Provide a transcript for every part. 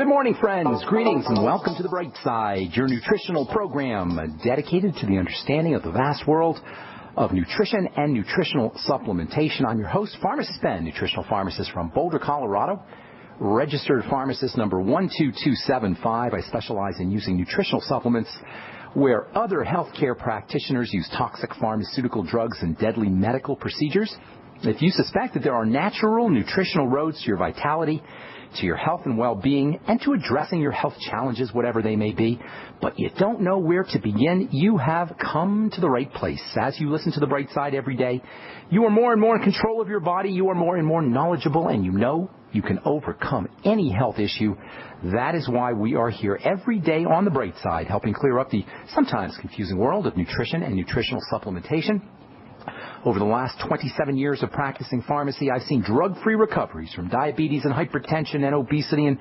Good morning, friends. Greetings and welcome to the Brightside, your nutritional program dedicated to the understanding of the vast world of nutrition and nutritional supplementation. I'm your host, Pharmacist Ben, nutritional pharmacist from Boulder, Colorado, registered pharmacist number 12275. I specialize in using nutritional supplements where other healthcare practitioners use toxic pharmaceutical drugs and deadly medical procedures. If you suspect that there are natural nutritional roads to your vitality, to your health and well-being, and to addressing your health challenges, whatever they may be, but you don't know where to begin, you have come to the right place. As you listen to the Bright Side every day, you are more and more in control of your body, you are more and more knowledgeable, and you know you can overcome any health issue. That is why we are here every day on the Bright Side, helping clear up the sometimes confusing world of nutrition and nutritional supplementation. Over the last 27 years of practicing pharmacy, I've seen drug-free recoveries from diabetes and hypertension and obesity and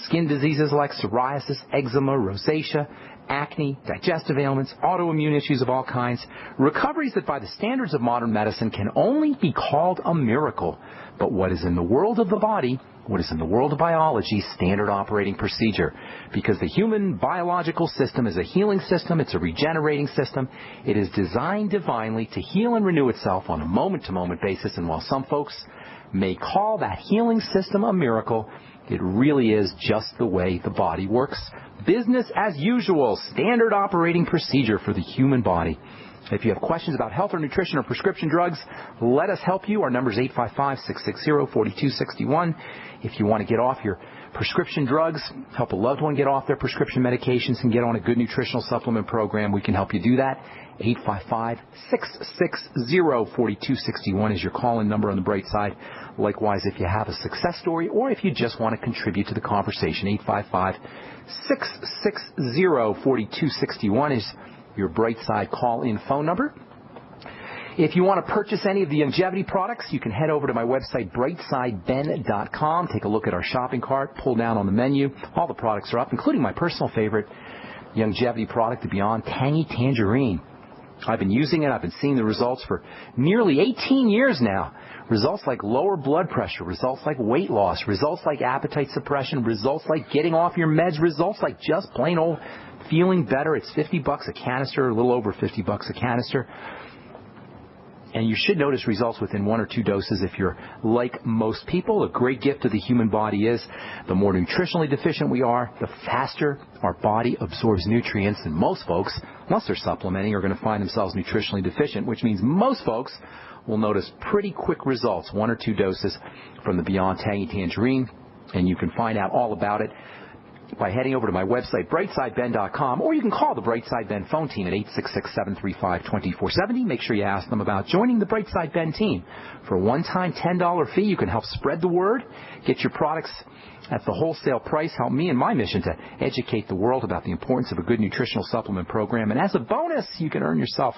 skin diseases like psoriasis, eczema, rosacea, acne, digestive ailments, autoimmune issues of all kinds. Recoveries that by the standards of modern medicine can only be called a miracle. But what is in the world of the body, what is in the world of biology, standard operating procedure. Because the human biological system is a healing system, it's a regenerating system. It is designed divinely to heal and renew itself on a moment-to-moment basis. And while some folks may call that healing system a miracle, it really is just the way the body works. Business as usual, standard operating procedure for the human body. If you have questions about health or nutrition or prescription drugs, let us help you. Our number is 855-660-4261. If you want to get off your prescription drugs, help a loved one get off their prescription medications and get on a good nutritional supplement program, we can help you do that. 855-660-4261 is your call-in number on the Bright Side. Likewise, if you have a success story or if you just want to contribute to the conversation, 855-660-4261 is your Brightside call-in phone number. If you want to purchase any of the longevity products, you can head over to my website, brightsideben.com. Take a look at our shopping cart, pull down on the menu. All the products are up, including my personal favorite longevity product, the Beyond Tangy Tangerine. I've been using it. I've been seeing the results for nearly 18 years now. Results like lower blood pressure, results like weight loss, results like appetite suppression, results like getting off your meds, results like just plain old feeling better. It's $50 a canister, a little over $50 a canister. And you should notice results within 1 or 2 doses if you're like most people. A great gift to the human body is the more nutritionally deficient we are, the faster our body absorbs nutrients. And most folks, unless they're supplementing, are going to find themselves nutritionally deficient, which means most folks will notice pretty quick results, 1 or 2 doses from the Beyond Tangy Tangerine. And you can find out all about it by heading over to my website, brightsideben.com, or you can call the Brightside Ben phone team at 866-735-2470. Make sure you ask them about joining the Brightside Ben team. For a one-time $10 fee, you can help spread the word, get your products at the wholesale price, help me in my mission to educate the world about the importance of a good nutritional supplement program. And as a bonus, you can earn yourself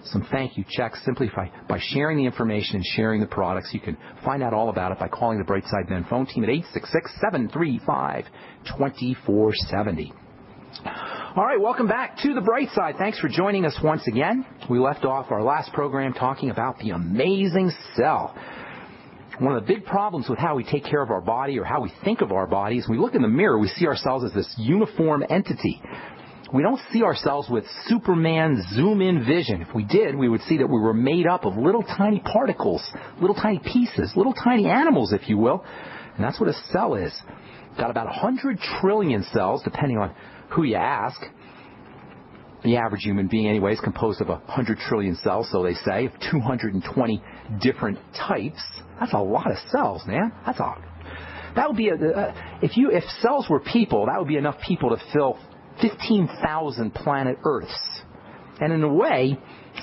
some thank you checks simply by sharing the information and sharing the products. You can find out all about it by calling the Brightside Ben phone team at 866-735-2470. All right, welcome back to the Bright Side. Thanks for joining us once again. We left off our last program talking about the amazing cell. One of the big problems with how we take care of our body or how we think of our bodies, we look in the mirror, we see ourselves as this uniform entity. We don't see ourselves with Superman zoom-in vision. If we did, we would see that we were made up of little tiny particles, little tiny pieces, little tiny animals, if you will. And that's what a cell is. Got about 100 trillion cells, depending on who you ask. The average human being, anyway, is composed of 100 trillion cells, so they say, of 220 different types. That's a lot of cells, man. That would be if cells were people, that would be enough people to fill 15,000 planet Earths. And in a way,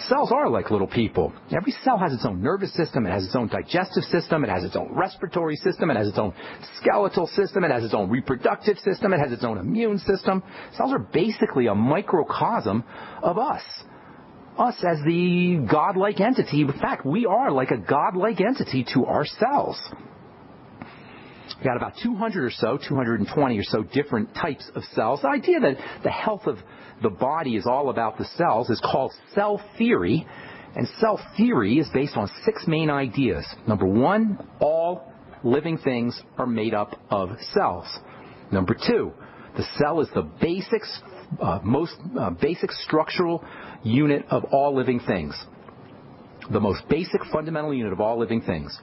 cells are like little people. Every cell has its own nervous system, it has its own digestive system, it has its own respiratory system, it has its own skeletal system, it has its own reproductive system, it has its own immune system. Cells are basically a microcosm of us. Us as the godlike entity. In fact, we are like a godlike entity to ourselves. We've got about 220 or so different types of cells. The idea that the health of the body is all about the cells is called cell theory. And cell theory is based on 6 main ideas. Number 1, all living things are made up of cells. Number 2, the cell is the most basic structural unit of all living things. The most basic fundamental unit of all living things.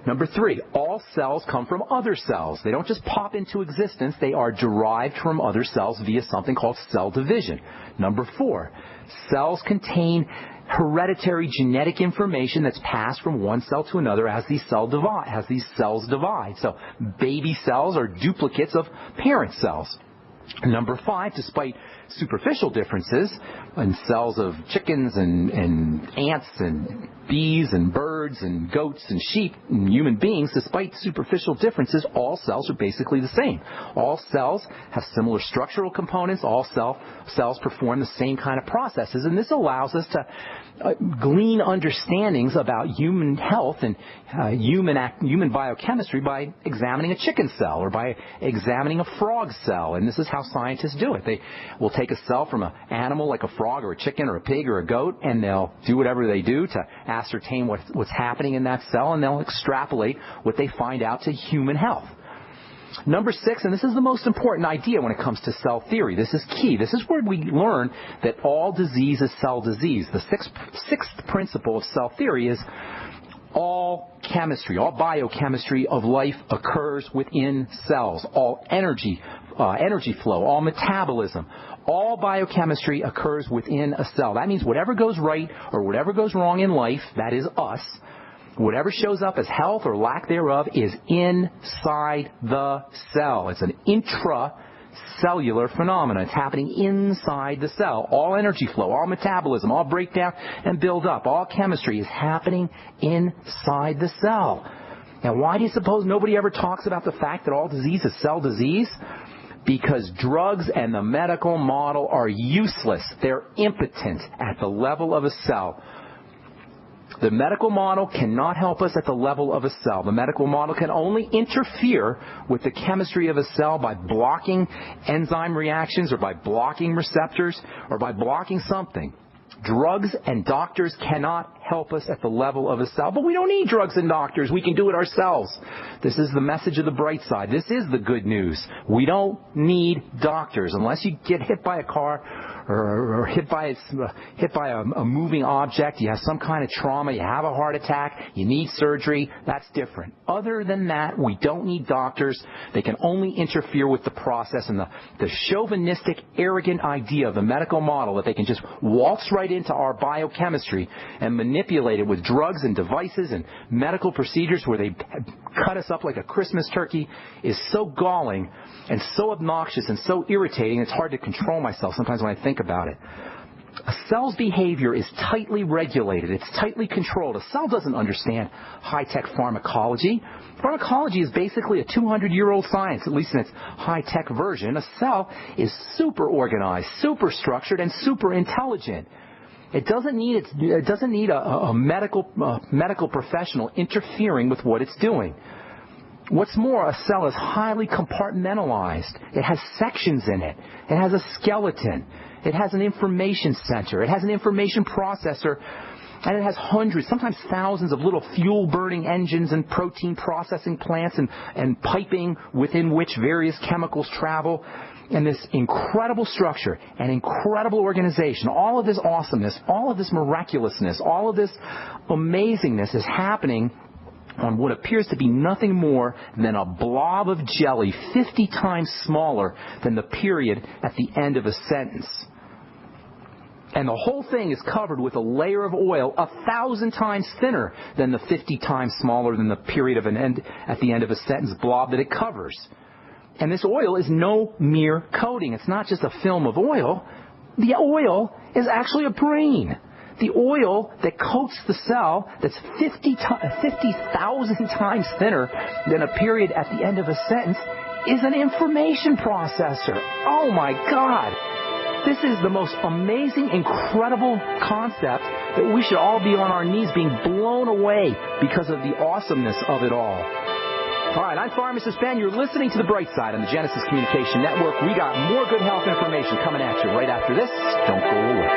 Number 3, all cells come from other cells. They don't just pop into existence. They are derived from other cells via something called cell division. Number 4, cells contain hereditary genetic information that's passed from one cell to another as these cells divide. So baby cells are duplicates of parent cells. Number 5, despite superficial differences in cells of chickens and ants and bees and birds and goats and sheep and human beings, despite superficial differences, all cells are basically the same. All cells have similar structural components. All cells perform the same kind of processes, and this allows us to glean understandings about human health and human biochemistry by examining a chicken cell or by examining a frog cell. And this is how scientists do it. They will take a cell from an animal like a frog or a chicken or a pig or a goat, and they'll do whatever they do to ascertain what's happening in that cell, and they'll extrapolate what they find out to human health. Number 6, and this is the most important idea when it comes to cell theory. This is key. This is where we learn that all disease is cell disease. The sixth principle of cell theory is all chemistry, all biochemistry of life occurs within cells. All energy flow, all metabolism, all biochemistry occurs within a cell. That means whatever goes right or whatever goes wrong in life, that is us, whatever shows up as health or lack thereof is inside the cell. It's an intracellular phenomenon. It's happening inside the cell. All energy flow, all metabolism, all breakdown and build up, all chemistry is happening inside the cell. Now, why do you suppose nobody ever talks about the fact that all disease is cell disease? Because drugs and the medical model are useless. They're impotent at the level of a cell. The medical model cannot help us at the level of a cell. The medical model can only interfere with the chemistry of a cell by blocking enzyme reactions or by blocking receptors or by blocking something. Drugs and doctors cannot help us at the level of a cell. But we don't need drugs and doctors. We can do it ourselves. This is the message of the Brightside. This is the good news. We don't need doctors unless you get hit by a car or hit by a moving object. You have some kind of trauma. You have a heart attack. You need surgery. That's different. Other than that, we don't need doctors. They can only interfere with the process. And the chauvinistic, arrogant idea of the medical model that they can just waltz right into our biochemistry and manipulate it with drugs and devices and medical procedures where they cut us up like a Christmas turkey is so galling and so obnoxious and so irritating, it's hard to control myself sometimes when I think about it. A cell's behavior is tightly regulated. It's tightly controlled. A cell doesn't understand high-tech pharmacology. Pharmacology is basically a 200-year-old science, at least in its high-tech version. A cell is super organized, super structured, and super intelligent. It doesn't need a medical professional interfering with what it's doing. What's more, a cell is highly compartmentalized. It has sections in it. It has a skeleton. It has an information center. It has an information processor. And it has hundreds, sometimes thousands of little fuel-burning engines and protein processing plants and piping within which various chemicals travel. And this incredible structure and incredible organization, all of this awesomeness, all of this miraculousness, all of this amazingness is happening on what appears to be nothing more than a blob of jelly 50 times smaller than the period at the end of a sentence. And the whole thing is covered with a layer of oil 1,000 times thinner than the 50 times smaller than the period of at the end of a sentence blob that it covers. And this oil is no mere coating. It's not just a film of oil. The oil is actually a brain. The oil that coats the cell that's 50,000 times thinner than a period at the end of a sentence is an information processor. Oh my God! This is the most amazing, incredible concept that we should all be on our knees being blown away because of the awesomeness of it all. All right, I'm Pharmacist Ben. You're listening to The Brightside on the Genesis Communication Network. We got more good health information coming at you right after this. Don't go away.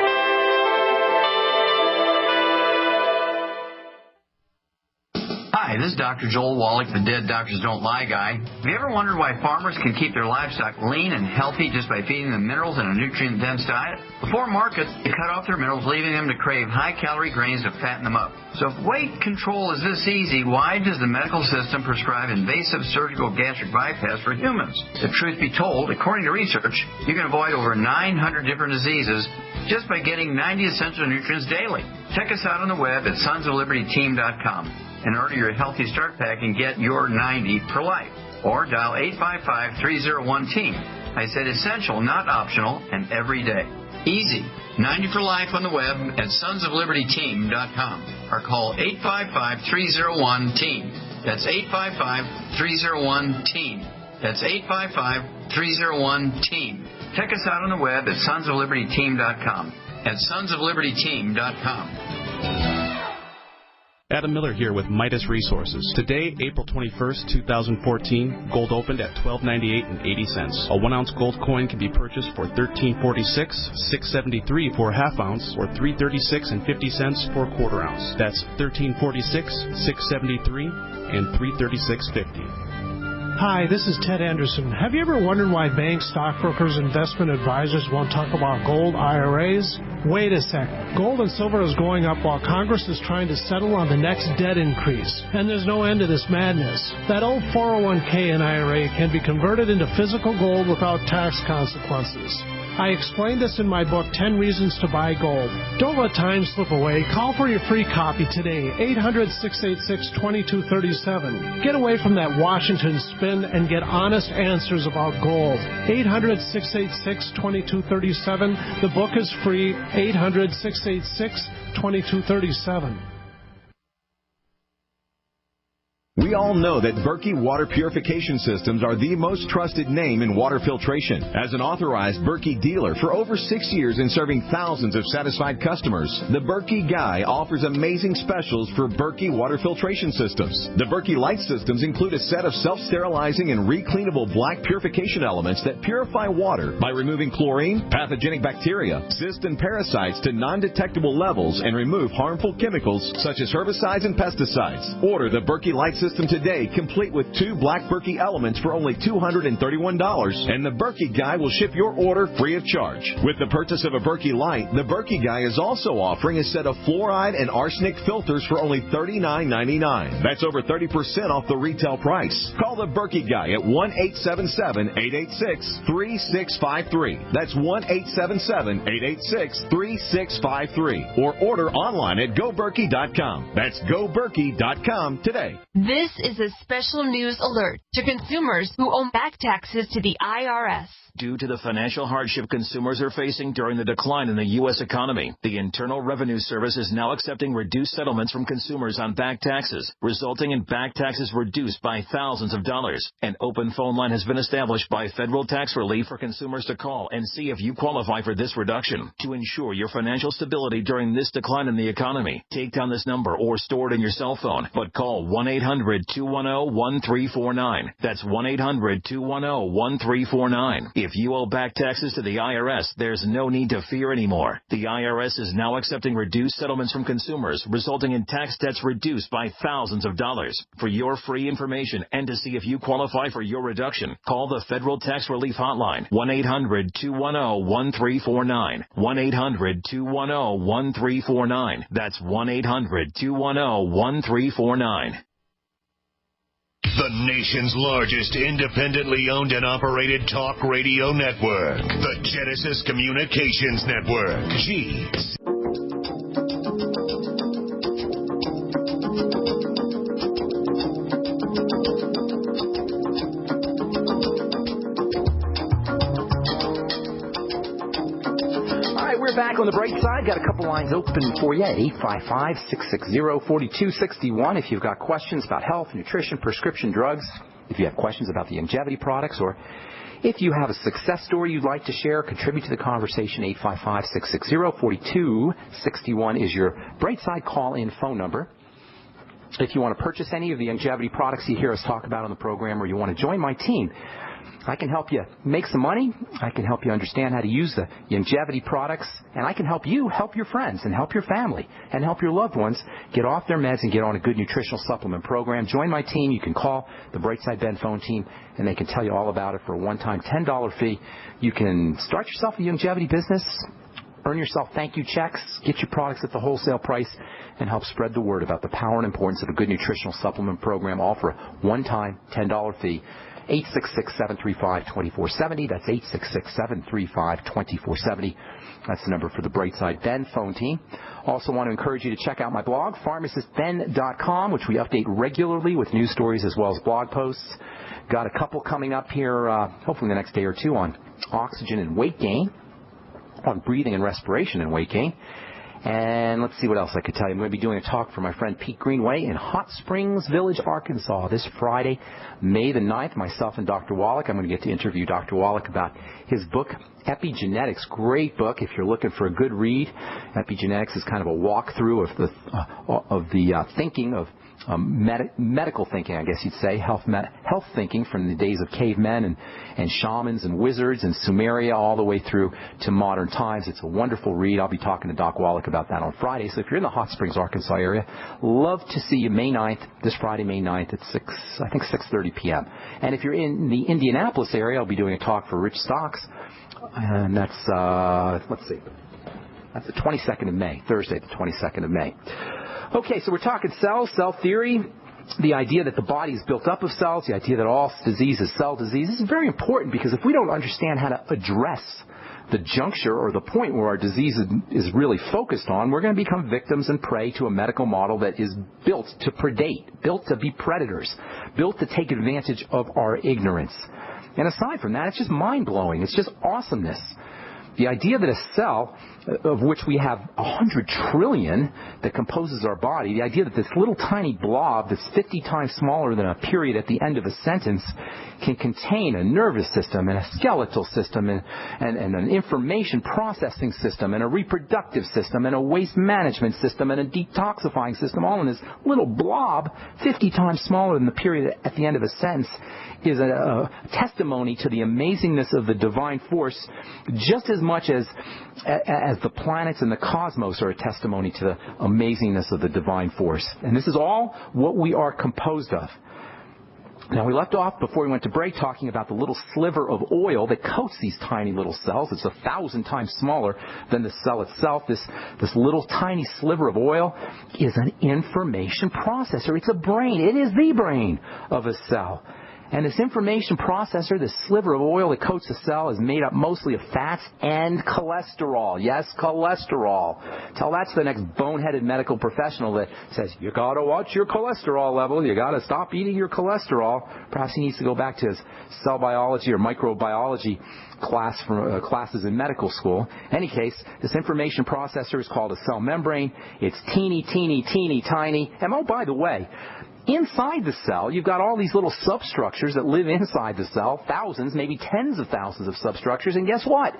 Hi, Hi, this is Dr. Joel Wallach, the Dead Doctors Don't Lie guy. Have you ever wondered why farmers can keep their livestock lean and healthy just by feeding them minerals and a nutrient-dense diet? Before markets, they cut off their minerals, leaving them to crave high-calorie grains to fatten them up. So if weight control is this easy, why does the medical system prescribe invasive surgical gastric bypass for humans? If truth be told, according to research, you can avoid over 900 different diseases just by getting 90 essential nutrients daily. Check us out on the web at sonsoflibertyteam.com. And order your Healthy Start Pack and get your 90 for life. Or dial 855-301-TEAM. I said essential, not optional, and every day. Easy. 90 for life on the web at sonsoflibertyteam.com. Or call 855-301-TEAM. That's 855-301-TEAM. That's 855-301-TEAM. Check us out on the web at sonsoflibertyteam.com. At sonsoflibertyteam.com. Adam Miller here with Midas Resources. Today, April 21st, 2014, gold opened at $12.98 80. A 1-ounce gold coin can be purchased for $13.46, $6.73 for a half ounce, or $3.36 50 for a quarter ounce. That's $13.46, $6.73, and $3.36.50. Hi, this is Ted Anderson. Have you ever wondered why banks, stockbrokers, investment advisors won't talk about gold IRAs? Wait a sec. Gold and silver is going up while Congress is trying to settle on the next debt increase. And there's no end to this madness. That old 401k and IRA can be converted into physical gold without tax consequences. I explained this in my book, 10 Reasons to Buy Gold. Don't let time slip away. Call for your free copy today, 800-686-2237. Get away from that Washington spin and get honest answers about gold. 800-686-2237. The book is free, 800-686-2237. We all know that Berkey Water Purification Systems are the most trusted name in water filtration. As an authorized Berkey dealer for over 6 years and serving thousands of satisfied customers, the Berkey Guy offers amazing specials for Berkey Water Filtration Systems. The Berkey Light Systems include a set of self-sterilizing and recleanable black purification elements that purify water by removing chlorine, pathogenic bacteria, cysts, and parasites to non-detectable levels and remove harmful chemicals such as herbicides and pesticides. Order the Berkey Light System today, complete with 2 black Berkey elements for only $231, and the Berkey Guy will ship your order free of charge. With the purchase of a Berkey Light, the Berkey Guy is also offering a set of fluoride and arsenic filters for only $39.99. That's over 30% off the retail price. Call the Berkey Guy at 1-877-886-3653. That's 1-877-886-3653. Or order online at GoBerkey.com. That's GoBerkey.com today. This is a special news alert to consumers who owe back taxes to the IRS. Due to the financial hardship consumers are facing during the decline in the U.S. economy, the Internal Revenue Service is now accepting reduced settlements from consumers on back taxes, resulting in back taxes reduced by thousands of dollars. An open phone line has been established by Federal Tax Relief for consumers to call and see if you qualify for this reduction. To ensure your financial stability during this decline in the economy, take down this number or store it in your cell phone, but call 1-800-210-1349. That's 1-800-210-1349. If you owe back taxes to the IRS, there's no need to fear anymore. The IRS is now accepting reduced settlements from consumers, resulting in tax debts reduced by thousands of dollars. For your free information and to see if you qualify for your reduction, call the Federal Tax Relief Hotline, 1-800-210-1349. 1-800-210-1349. That's 1-800-210-1349. The nation's largest independently owned and operated talk radio network. The Genesis Communications Network. We're back on the bright side. Got a couple lines open for you at 855-660-4261. If you've got questions about health, nutrition, prescription drugs, if you have questions about the longevity products, or if you have a success story you'd like to share, contribute to the conversation, 855-660-4261 is your bright side call-in phone number. If you want to purchase any of the longevity products you hear us talk about on the program, or you want to join my team I can help you make some money. I can help you understand how to use the longevity products. And I can help you help your friends and help your family and help your loved ones get off their meds and get on a good nutritional supplement program. Join my team. You can call the Brightside Ben phone team, and they can tell you all about it for a one-time $10 fee. You can start yourself a longevity business, earn yourself thank you checks, get your products at the wholesale price, and help spread the word about the power and importance of a good nutritional supplement program, all for a one-time $10 fee. 866-735-2470. That's 866-735-2470. That's the number for the Brightside Ben phone team. Also want to encourage you to check out my blog, pharmacistben.com, which we update regularly with news stories as well as blog posts. Got a couple coming up here, hopefully the next day or two, on oxygen and weight gain, on breathing and respiration and weight gain. And let's see what else I could tell you. I'm going to be doing a talk for my friend Pete Greenway in Hot Springs Village, Arkansas, this Friday, May the 9th. Myself and Dr. Wallach. I'm going to get to interview Dr. Wallach about his book, Epigenetics. Great book if you're looking for a good read. Epigenetics is kind of a walkthrough of the thinking of medical thinking, I guess you'd say, health thinking from the days of cavemen and shamans and wizards and Sumeria all the way through to modern times. It's a wonderful read. I'll be talking to Doc Wallach about that on Friday. So if you're in the Hot Springs, Arkansas area, love to see you May 9th, this Friday, May 9th at 6:30 p.m. And if you're in the Indianapolis area, I'll be doing a talk for Rich Stocks, and that's, let's see, that's the 22nd of May, Thursday, the 22nd of May. Okay, so we're talking cells, cell theory, the idea that the body is built up of cells, the idea that all disease is cell disease. This is very important because if we don't understand how to address the juncture or the point where our disease is really focused on, we're going to become victims and prey to a medical model that is built to predate, built to be predators, built to take advantage of our ignorance. And aside from that, it's just mind-blowing. It's just awesomeness. The idea that a cell, of which we have 100 trillion that composes our body, the idea that this little tiny blob that's 50 times smaller than a period at the end of a sentence can contain a nervous system and a skeletal system and an information processing system and a reproductive system and a waste management system and a detoxifying system, all in this little blob 50 times smaller than the period at the end of a sentence, is a testimony to the amazingness of the divine force, just as much as the planets and the cosmos are a testimony to the amazingness of the divine force. And this is all what we are composed of. Now, we left off before we went to break talking about the little sliver of oil that coats these tiny little cells. It's 1,000 times smaller than the cell itself. This little tiny sliver of oil is an information processor. It's a brain. It is the brain of a cell. And this information processor, this sliver of oil that coats the cell, is made up mostly of fats and cholesterol. Yes, cholesterol. Tell that to the next boneheaded medical professional that says, you got to watch your cholesterol level. You got to stop eating your cholesterol. Perhaps he needs to go back to his cell biology or microbiology classes in medical school. In any case, this information processor is called a cell membrane. It's teeny, teeny, teeny, tiny. And oh, by the way, inside the cell, you've got all these little substructures that live inside the cell, thousands, maybe tens of thousands of substructures, and guess what?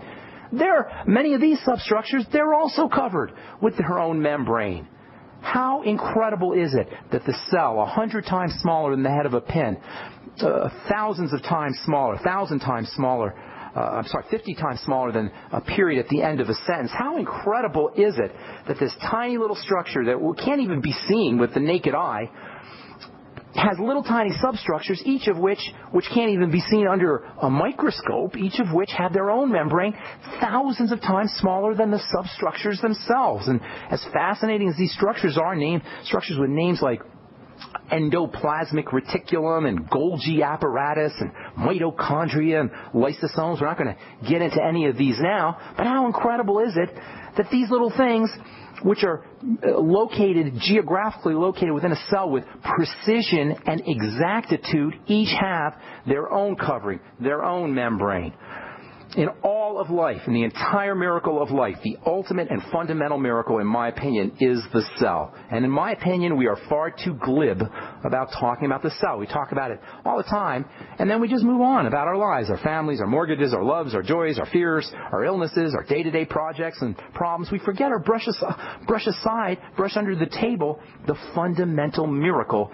Many of these substructures, they're also covered with their own membrane. How incredible is it that the cell, 100 times smaller than the head of a pin, thousands of times smaller, 1,000 times smaller, 50 times smaller than a period at the end of a sentence. How incredible is it that this tiny little structure that can't even be seen with the naked eye has little tiny substructures, each of which can't even be seen under a microscope, each of which have their own membrane, thousands of times smaller than the substructures themselves. And as fascinating as these structures are, structures with names like endoplasmic reticulum and Golgi apparatus and mitochondria and lysosomes. We're not going to get into any of these now, but how incredible is it that these little things, which are geographically located within a cell with precision and exactitude, each have their own covering, their own membrane. In all of life, in the entire miracle of life, the ultimate and fundamental miracle, in my opinion, is the cell. And in my opinion, we are far too glib about talking about the cell. We talk about it all the time, and then we just move on about our lives, our families, our mortgages, our loves, our joys, our fears, our illnesses, our day-to-day projects and problems. We forget or brush under the table the fundamental miracle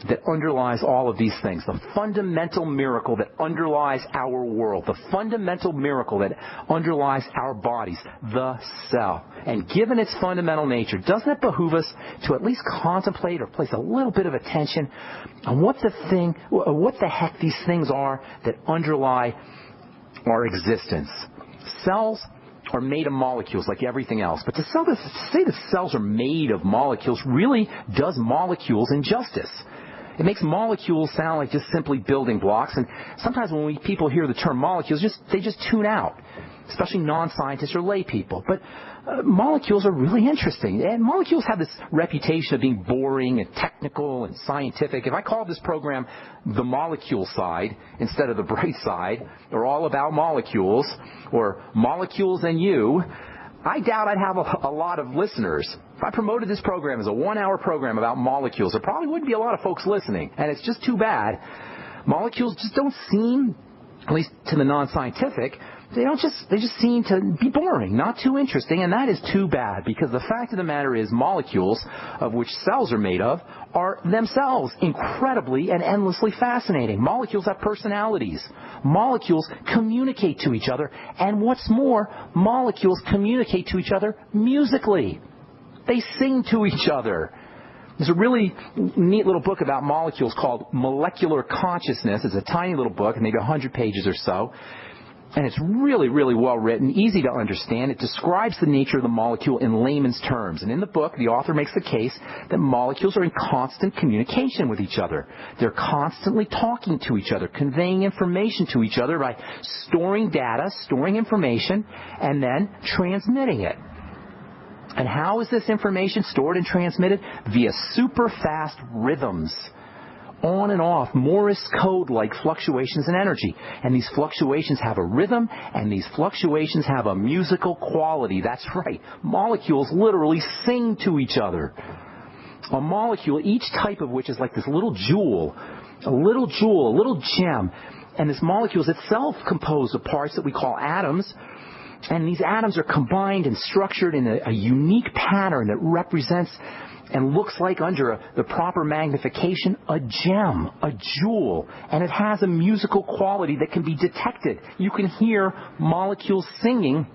that underlies all of these things, the fundamental miracle that underlies our world, the fundamental miracle that underlies our bodies, the cell. And given its fundamental nature, doesn't it behoove us to at least contemplate or place a little bit of attention on what the heck these things are that underlie our existence? Cells are made of molecules like everything else. But to say that cells are made of molecules really does molecules injustice. It makes molecules sound like just simply building blocks. And sometimes when people hear the term molecules, they just tune out, especially non-scientists or lay people. But molecules are really interesting. And molecules have this reputation of being boring and technical and scientific. If I called this program The Molecule Side instead of The Brightside, or All About Molecules, or Molecules and You, I doubt I'd have a lot of listeners. If I promoted this program as a 1-hour program about molecules, there probably wouldn't be a lot of folks listening. And it's just too bad. Molecules just don't seem, at least to the non-scientific, they just seem to be boring, not too interesting, and that is too bad, because the fact of the matter is molecules, of which cells are made of, are themselves incredibly and endlessly fascinating. Molecules have personalities. Molecules communicate to each other, and what's more, molecules communicate to each other musically. They sing to each other. There's a really neat little book about molecules called Molecular Consciousness. It's a tiny little book, maybe 100 pages or so. And it's really, really well written, easy to understand. It describes the nature of the molecule in layman's terms. And in the book, the author makes the case that molecules are in constant communication with each other. They're constantly talking to each other, conveying information to each other by storing data, storing information, and then transmitting it. And how is this information stored and transmitted? Via super fast rhythms. On and off, Morse code-like fluctuations in energy. And these fluctuations have a rhythm, and these fluctuations have a musical quality. That's right. Molecules literally sing to each other. A molecule, each type of which is like this little jewel, a little gem. And this molecule is itself composed of parts that we call atoms. And these atoms are combined and structured in a unique pattern that represents and looks like, under the proper magnification, a gem, a jewel. And it has a musical quality that can be detected. You can hear molecules singing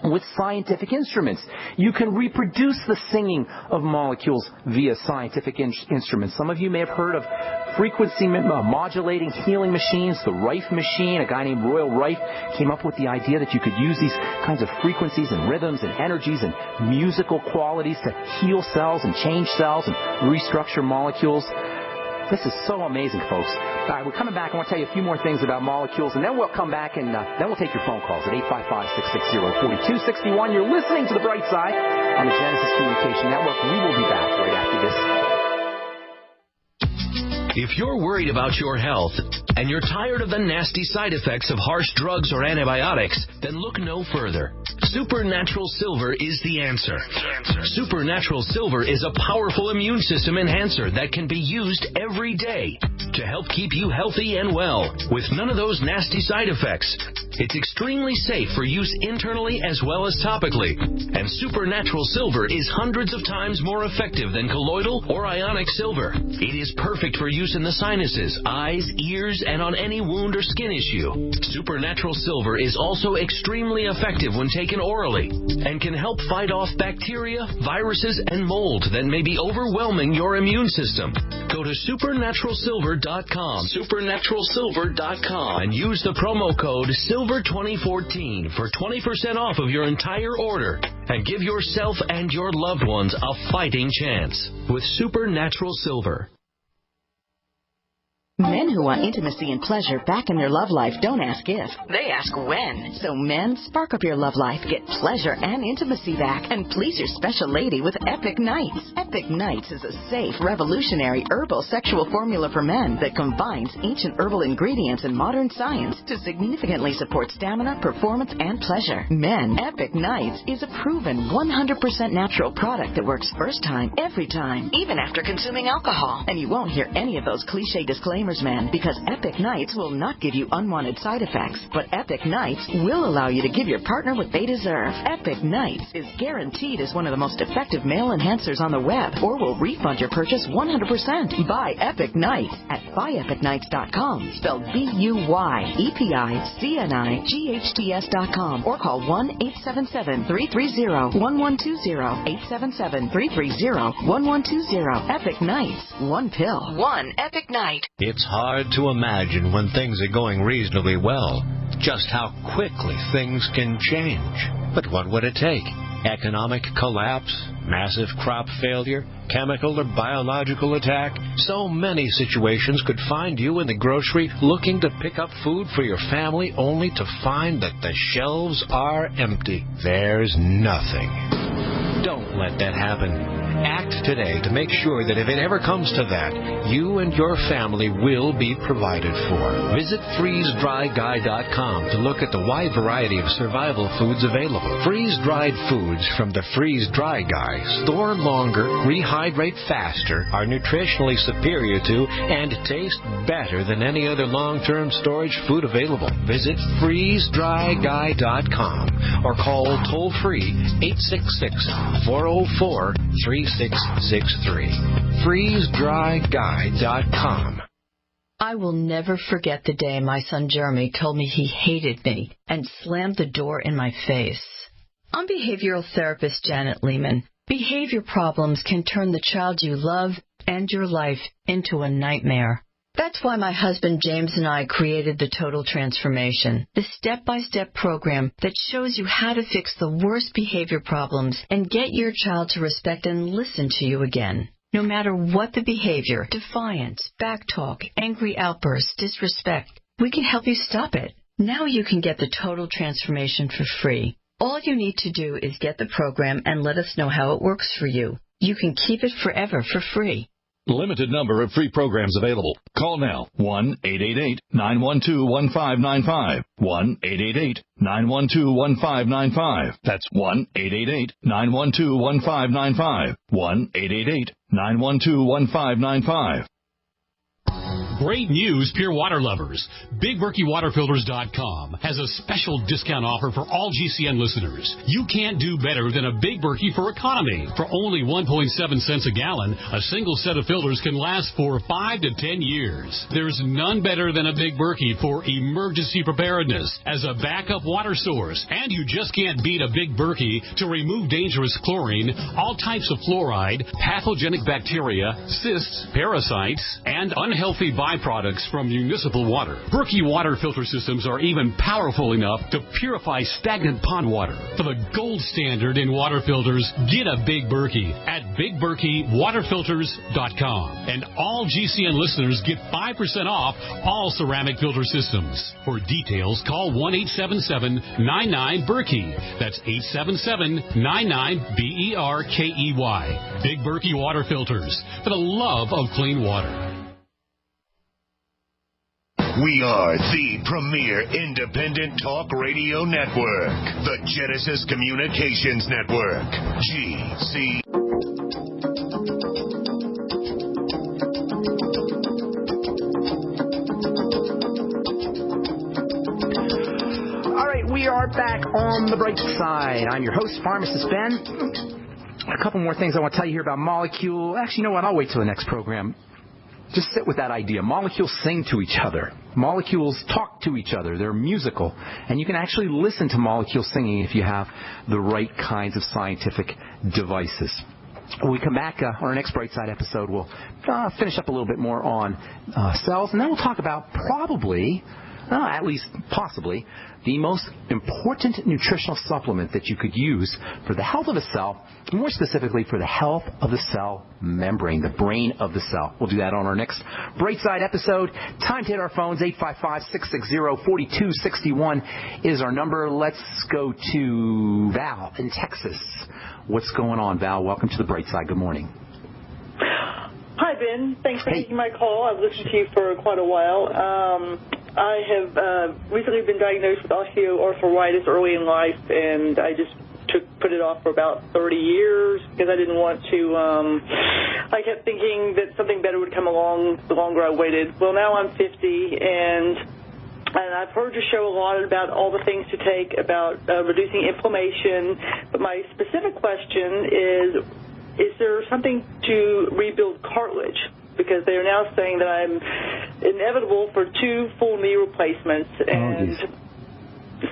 with scientific instruments. You can reproduce the singing of molecules via scientific instruments. Some of you may have heard of frequency modulating healing machines. The Rife machine, a guy named Royal Rife, came up with the idea that you could use these kinds of frequencies and rhythms and energies and musical qualities to heal cells and change cells and restructure molecules. This is so amazing, folks. All right, we're coming back. I want to tell you a few more things about molecules, and then we'll come back and then we'll take your phone calls at 855-660-4261. You're listening to The Bright Side on the Genesis Communication Network. We will be back right after this. If you're worried about your health and you're tired of the nasty side effects of harsh drugs or antibiotics, then look no further. Supernatural Silver is the answer. Supernatural Silver is a powerful immune system enhancer that can be used every day to help keep you healthy and well with none of those nasty side effects. It's extremely safe for use internally as well as topically. And Supernatural Silver is hundreds of times more effective than colloidal or ionic silver. It is perfect for use in the sinuses, eyes, ears, and on any wound or skin issue. Supernatural Silver is also extremely effective when taken orally and can help fight off bacteria, viruses, and mold that may be overwhelming your immune system. Go to supernaturalsilver.com, supernaturalsilver.com, and use the promo code SILVER2014 for 20% off of your entire order, and give yourself and your loved ones a fighting chance with Supernatural Silver. Men who want intimacy and pleasure back in their love life don't ask if, they ask when. So men, spark up your love life, get pleasure and intimacy back, and please your special lady with Epic Nights. Epic Nights is a safe, revolutionary herbal sexual formula for men that combines ancient herbal ingredients and modern science to significantly support stamina, performance, and pleasure. Men, Epic Nights is a proven 100% natural product that works first time, every time, even after consuming alcohol. And you won't hear any of those cliche disclaimers men, because Epic Nights will not give you unwanted side effects, but Epic Nights will allow you to give your partner what they deserve. Epic Nights is guaranteed as one of the most effective male enhancers on the web, or will refund your purchase 100%. Buy Epic Nights at buyepicnights.com, spelled BUYEPICNIGHTS.com, or call 1-877-330-1120, 877-330-1120. Epic Nights, one pill, one Epic Night. It's hard to imagine when things are going reasonably well, just how quickly things can change. But what would it take? Economic collapse, massive crop failure, chemical or biological attack? So many situations could find you in the grocery looking to pick up food for your family only to find that the shelves are empty. There's nothing. Don't let that happen. Act today to make sure that if it ever comes to that, you and your family will be provided for. Visit freezedryguy.com to look at the wide variety of survival foods available. Freeze-dried foods from the Freeze Dry Guy store longer, rehydrate faster, are nutritionally superior to, and taste better than any other long-term storage food available. Visit freezedryguy.com or call toll-free 866-404-3663. freezedryguy.com. I will never forget the day my son Jeremy told me he hated me and slammed the door in my face. I'm behavioral therapist Janet Lehman. Behavior problems can turn the child you love and your life into a nightmare. That's why my husband James and I created the Total Transformation, the step-by-step program that shows you how to fix the worst behavior problems and get your child to respect and listen to you again. No matter what the behavior, defiance, backtalk, angry outbursts, disrespect, we can help you stop it. Now you can get the Total Transformation for free. All you need to do is get the program and let us know how it works for you. You can keep it forever for free. Limited number of free programs available. Call now. 1-888-912-1595. 1-888-912-1595. That's 1-888-912-1595. 1-888-912-1595. Great news, pure water lovers. BigBerkeyWaterFilters.com has a special discount offer for all GCN listeners. You can't do better than a Big Berkey for economy. For only 1.7 cents a gallon, a single set of filters can last for 5 to 10 years. There's none better than a Big Berkey for emergency preparedness as a backup water source. And you just can't beat a Big Berkey to remove dangerous chlorine, all types of fluoride, pathogenic bacteria, cysts, parasites, and unhealthy byproducts from municipal water. Berkey water filter systems are even powerful enough to purify stagnant pond water. For the gold standard in water filters, get a Big Berkey at BigBerkeyWaterFilters.com. And all GCN listeners get 5% off all ceramic filter systems. For details, call 1-877-99-BERKEY. That's 877-99-BERKEY. Big Berkey Water Filters, for the love of clean water. We are the premier independent talk radio network, the Genesis Communications Network, GC. All right, we are back on the bright side. I'm your host, Pharmacist Ben. A couple more things I want to tell you here about Molecule. Actually, you know what? I'll wait till the next program. Just sit with that idea. Molecules sing to each other. Molecules talk to each other. They're musical. And you can actually listen to molecules singing if you have the right kinds of scientific devices. When we come back on our next Brightside episode, we'll finish up a little bit more on cells. And then we'll talk about probably, at least possibly, the most important nutritional supplement that you could use for the health of a cell, more specifically for the health of the cell membrane, the brain of the cell. We'll do that on our next Brightside episode. Time to hit our phones. 855-660-4261 is our number. Let's go to Val in Texas. What's going on, Val? Welcome to the Brightside. Good morning. Hi, Ben. Thanks for taking my call. I've listened to you for quite a while. I have recently been diagnosed with osteoarthritis early in life, and I just took put it off for about 30 years because I didn't want to. I kept thinking that something better would come along the longer I waited. Well, now I'm 50, and I've heard your show a lot about all the things to take about reducing inflammation. But my specific question is there something to rebuild cartilage? Because they are now saying that I'm inevitable for 2 full knee replacements. And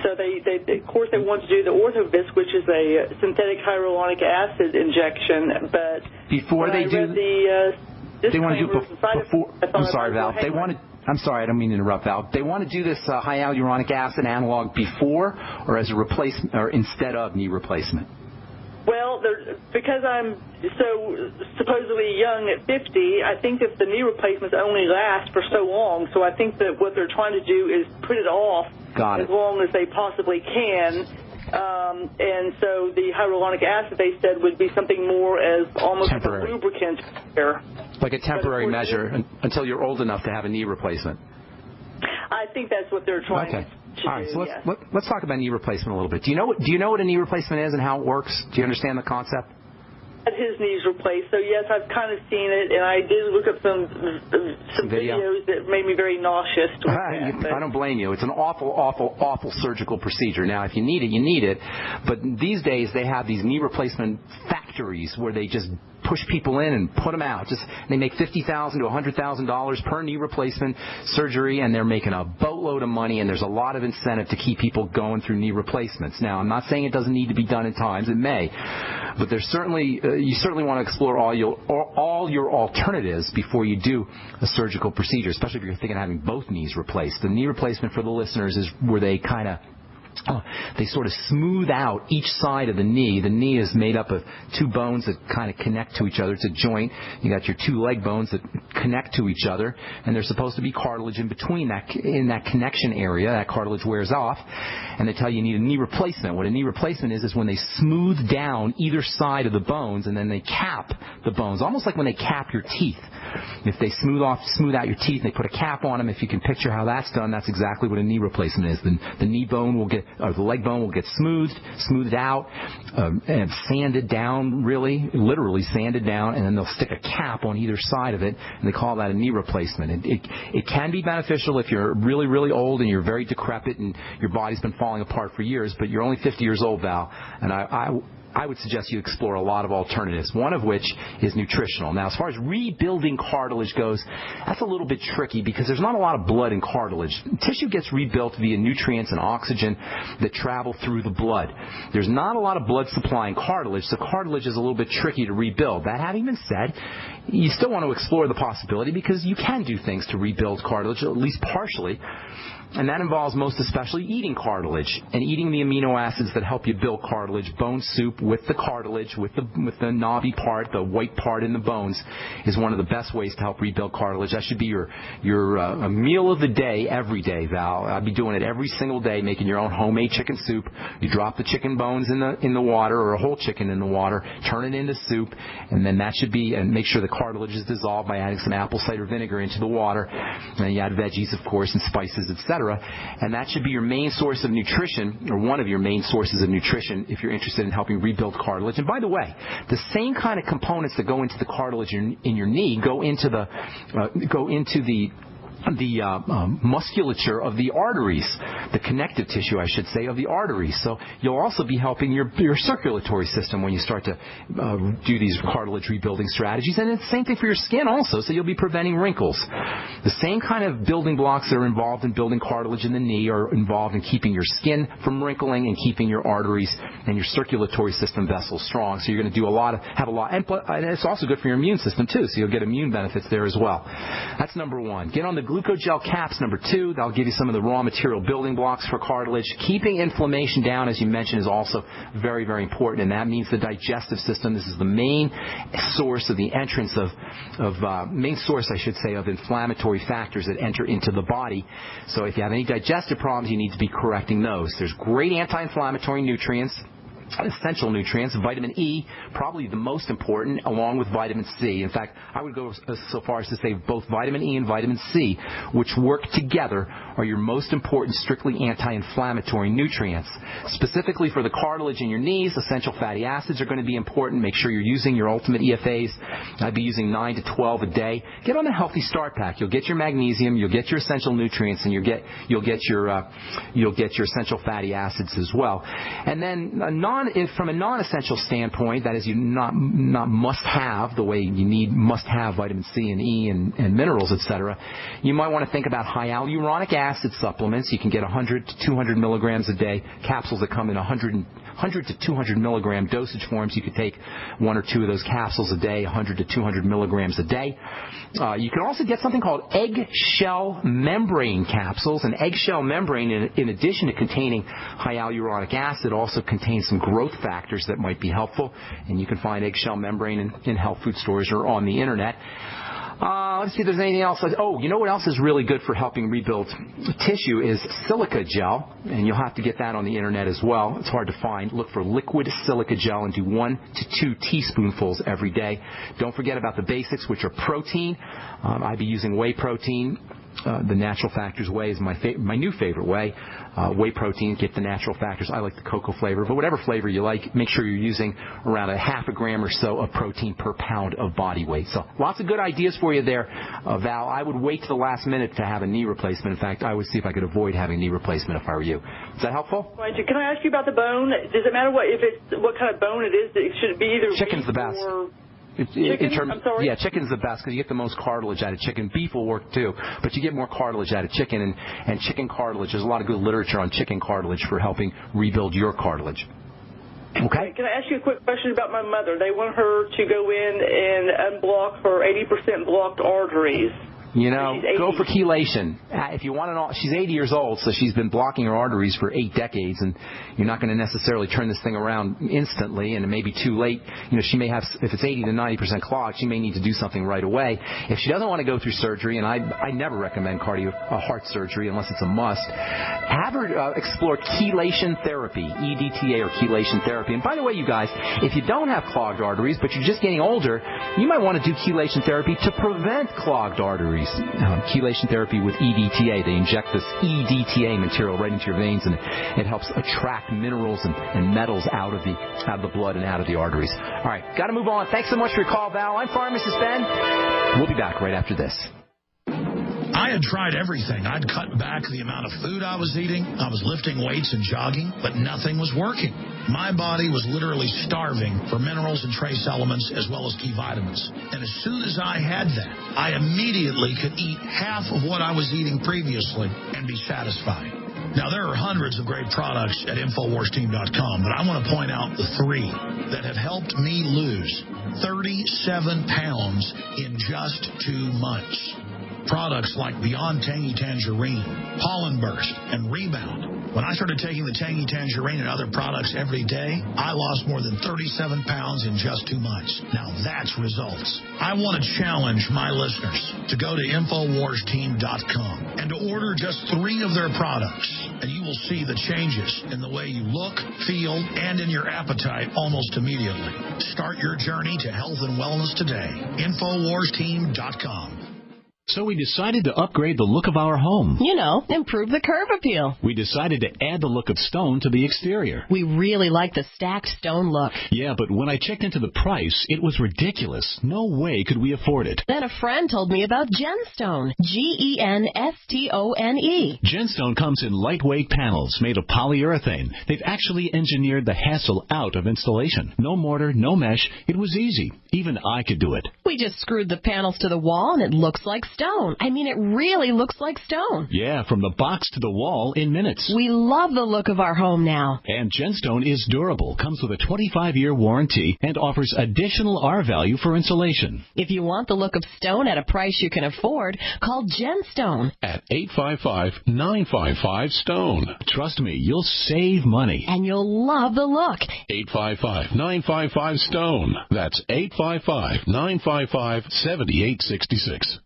so they of course, they want to do the Orthovis, which is a synthetic hyaluronic acid injection. But before they do, they want to do before. I'm sorry, Val. They want to. I'm sorry, I don't mean to interrupt, Val. They want to do this hyaluronic acid analog before or as a replacement or instead of knee replacement? Well, because I'm so supposedly young at 50, I think that the knee replacements only last for so long. So I think that what they're trying to do is put it off as long as they possibly can. And so the hyaluronic acid, they said, would be something more as almost temporary. Like a lubricant here. Like a temporary measure until you're old enough to have a knee replacement. I think that's what they're trying to do. All right, so let's talk about knee replacement a little bit. Do you know what a knee replacement is and how it works? Do you understand the concept? His knees replaced, so yes, I've kind of seen it, and I did look up some videos that made me very nauseous. I don't blame you. It's an awful surgical procedure. Now, if you need it, you need it. But these days, they have these knee replacement factories where they just push people in and put them out. They make $50,000 to $100,000 per knee replacement surgery, and they're making a boatload of money, and there's a lot of incentive to keep people going through knee replacements. Now, I'm not saying it doesn't need to be done at times. It may. But there's certainly you certainly want to explore all your alternatives before you do a surgical procedure, especially if you're thinking of having both knees replaced. The knee replacement for the listeners is where they kind of they sort of smooth out each side of the knee. The knee is made up of 2 bones that kind of connect to each other. It's a joint. You got your 2 leg bones that connect to each other, and there's supposed to be cartilage in between that. In that connection area, that cartilage wears off, and they tell you need a knee replacement. What a knee replacement is when they smooth down either side of the bones, and then they cap the bones, almost like when they cap your teeth. If they smooth out your teeth, and they put a cap on them. If you can picture how that's done, that's exactly what a knee replacement is. The knee bone will get, or the leg bone will get smoothed out, and sanded down, literally sanded down, and then they'll stick a cap on either side of it, and they call that a knee replacement. It can be beneficial if you're really, really old and you're very decrepit and your body's been falling apart for years, but you're only 50 years old, Val, and I would suggest you explore a lot of alternatives, one of which is nutritional. Now, as far as rebuilding cartilage goes, that's a little bit tricky because there's not a lot of blood in cartilage. Tissue gets rebuilt via nutrients and oxygen that travel through the blood. There's not a lot of blood supply in cartilage, so cartilage is a little bit tricky to rebuild. That having been said, you still want to explore the possibility because you can do things to rebuild cartilage, at least partially. And that involves most especially eating cartilage and eating the amino acids that help you build cartilage. Bone soup with the cartilage, with the knobby part, the white part in the bones, is one of the best ways to help rebuild cartilage. That should be your meal of the day every day, Val. I'd be doing it every single day, making your own homemade chicken soup. You drop the chicken bones in the water, or a whole chicken in the water, turn it into soup, and then that should be, and make sure the cartilage is dissolved by adding some apple cider vinegar into the water. And then you add veggies, of course, and spices, etc. And that should be your main source of nutrition, or one of your main sources of nutrition, if you're interested in helping rebuild cartilage. And by the way, the same kind of components that go into the cartilage in your knee go into the musculature of the arteries, the connective tissue, I should say, of the arteries. So you'll also be helping your circulatory system when you start to do these cartilage rebuilding strategies. And it's the same thing for your skin also, so you'll be preventing wrinkles. The same kind of building blocks that are involved in building cartilage in the knee are involved in keeping your skin from wrinkling and keeping your arteries and your circulatory system vessels strong. So you're going to do and it's also good for your immune system too, so you'll get immune benefits there as well. That's number one. Get on the glucogel caps, number two. That'll give you some of the raw material building blocks for cartilage. Keeping inflammation down, as you mentioned, is also very, very important, and that means the digestive system. This is the main source of the entrance main source, I should say, of inflammatory factors that enter into the body. So if you have any digestive problems, you need to be correcting those. There's great anti-inflammatory nutrients essential nutrients. Vitamin E, probably the most important, along with vitamin C. In fact, I would go so far as to say both vitamin E and vitamin C, which work together, are your most important strictly anti-inflammatory nutrients. Specifically for the cartilage in your knees, essential fatty acids are going to be important. Make sure you're using your Ultimate EFAs. I'd be using 9 to 12 a day. Get on a Healthy Start Pack. You'll get your magnesium, you'll get your essential nutrients, and you'll get your essential fatty acids as well. And then from a non-essential standpoint, that is, you not must have the way you need must have vitamin C and E and minerals, etc. You might want to think about high hyaluronic acid supplements. You can get 100 to 200 milligrams a day, capsules that come in 100 to 200 milligram dosage forms. You could take 1 or 2 of those capsules a day, 100 to 200 milligrams a day. You can also get something called eggshell membrane capsules. An eggshell membrane, in addition to containing hyaluronic acid, also contains some growth factors that might be helpful. And you can find eggshell membrane in health food stores or on the internet. Let's see if there's anything else. Oh, you know what else is really good for helping rebuild tissue is silica gel, and you'll have to get that on the internet as well. It's hard to find. Look for liquid silica gel and do 1 to 2 teaspoonfuls every day. Don't forget about the basics, which are protein. I'd be using whey protein. The Natural Factors whey is my new favorite whey. Whey protein, get the natural factors. I like the cocoa flavor, but whatever flavor you like, make sure you're using around 0.5 gram or so of protein per pound of body weight. So lots of good ideas for you there, Val. I would wait to the last minute to have a knee replacement. In fact, I would see if I could avoid having a knee replacement if I were you. Is that helpful? Can I ask you about the bone? Does it matter what kind of bone it is? Should it be either chicken's the best. Or I'm sorry? Yeah, chicken's the best because you get the most cartilage out of chicken. Beef will work too, but you get more cartilage out of chicken, and chicken cartilage. There's a lot of good literature on chicken cartilage for helping rebuild your cartilage. Okay. Can I ask you a quick question about my mother? They want her to go in and unblock her 80% blocked arteries. You know, go for chelation. If you want to know, she's 80 years old, so she's been blocking her arteries for 8 decades, and you're not going to necessarily turn this thing around instantly, and it may be too late. You know, she may have, if it's 80 to 90% clogged, she may need to do something right away. If she doesn't want to go through surgery, and I never recommend heart surgery unless it's a must, have her explore chelation therapy, EDTA or chelation therapy. And by the way, you guys, if you don't have clogged arteries, but you're just getting older, you might want to do chelation therapy to prevent clogged arteries. Chelation therapy with EDTA. They inject this EDTA material right into your veins, and it helps attract minerals and metals out of the blood and out of the arteries. All right, got to move on. Thanks so much for your call, Val. I'm Pharmacist Ben. We'll be back right after this. I had tried everything. I'd cut back the amount of food I was eating. I was lifting weights and jogging, but nothing was working. My body was literally starving for minerals and trace elements as well as key vitamins. And as soon as I had that, I immediately could eat half of what I was eating previously and be satisfied. Now, there are hundreds of great products at InfoWarsTeam.com, but I want to point out the 3 that have helped me lose 37 pounds in just 2 months. Products like Beyond Tangy Tangerine, Pollen Burst, and Rebound. When I started taking the Tangy Tangerine and other products every day, I lost more than 37 pounds in just 2 months. Now that's results. I want to challenge my listeners to go to InfoWarsTeam.com and to order just 3 of their products, and you will see the changes in the way you look, feel, and in your appetite almost immediately. Start your journey to health and wellness today. InfoWarsTeam.com. So we decided to upgrade the look of our home. You know, improve the curb appeal. We decided to add the look of stone to the exterior. We really like the stacked stone look. Yeah, but when I checked into the price, it was ridiculous. No way could we afford it. Then a friend told me about Genstone. Genstone. Genstone comes in lightweight panels made of polyurethane. They've actually engineered the hassle out of installation. No mortar, no mesh. It was easy. Even I could do it. We just screwed the panels to the wall and it looks like stone. I mean, it really looks like stone. Yeah, from the box to the wall in minutes. We love the look of our home now. And Genstone is durable, comes with a 25-year warranty, and offers additional R value for insulation. If you want the look of stone at a price you can afford, call Genstone at 855-955-STONE. Trust me, you'll save money. And you'll love the look. 855-955-STONE. That's 855-955-7866.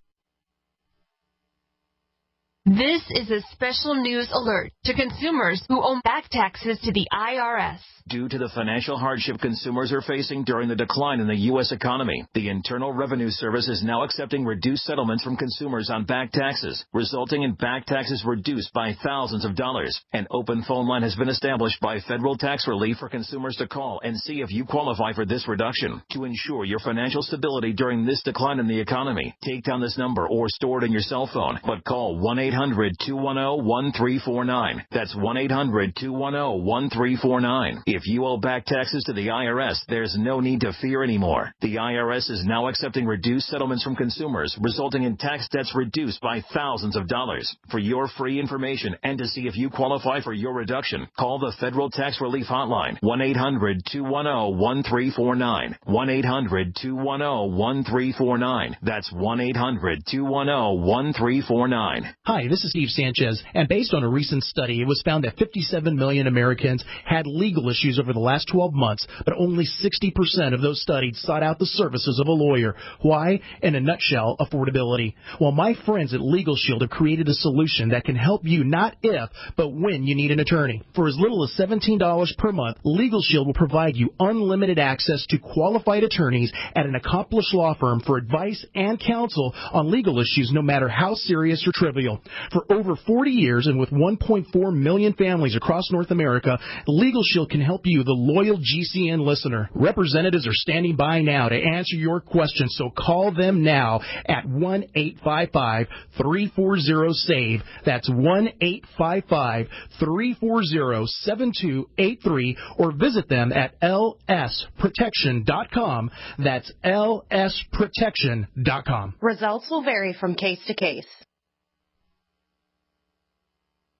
This is a special news alert to consumers who owe back taxes to the IRS. Due to the financial hardship consumers are facing during the decline in the U.S. economy, the Internal Revenue Service is now accepting reduced settlements from consumers on back taxes, resulting in back taxes reduced by thousands of dollars. An open phone line has been established by Federal Tax Relief for consumers to call and see if you qualify for this reduction. To ensure your financial stability during this decline in the economy, take down this number or store it in your cell phone, but call 1-800-210-1349. That's 1-800-210-1349. If you owe back taxes to the IRS, there's no need to fear anymore. The IRS is now accepting reduced settlements from consumers, resulting in tax debts reduced by thousands of dollars. For your free information and to see if you qualify for your reduction, call the Federal Tax Relief Hotline, 1-800-210-1349. 1-800-210-1349. That's 1-800-210-1349. Hi, this is Steve Sanchez, and based on a recent study, it was found that 57 million Americans had legal issues over the last 12 months, but only 60% of those studied sought out the services of a lawyer. Why? In a nutshell, affordability. Well, my friends at Legal Shield have created a solution that can help you not if, but when you need an attorney. For as little as $17 per month, Legal Shield will provide you unlimited access to qualified attorneys at an accomplished law firm for advice and counsel on legal issues, no matter how serious or trivial. For over 40 years and with 1.4 million families across North America, Legal Shield can help you, the loyal GCN listener. Representatives are standing by now to answer your questions, so call them now at 1-855-340-SAVE. That's 1-855-340-7283, or visit them at lsprotection.com. That's lsprotection.com. Results will vary from case to case.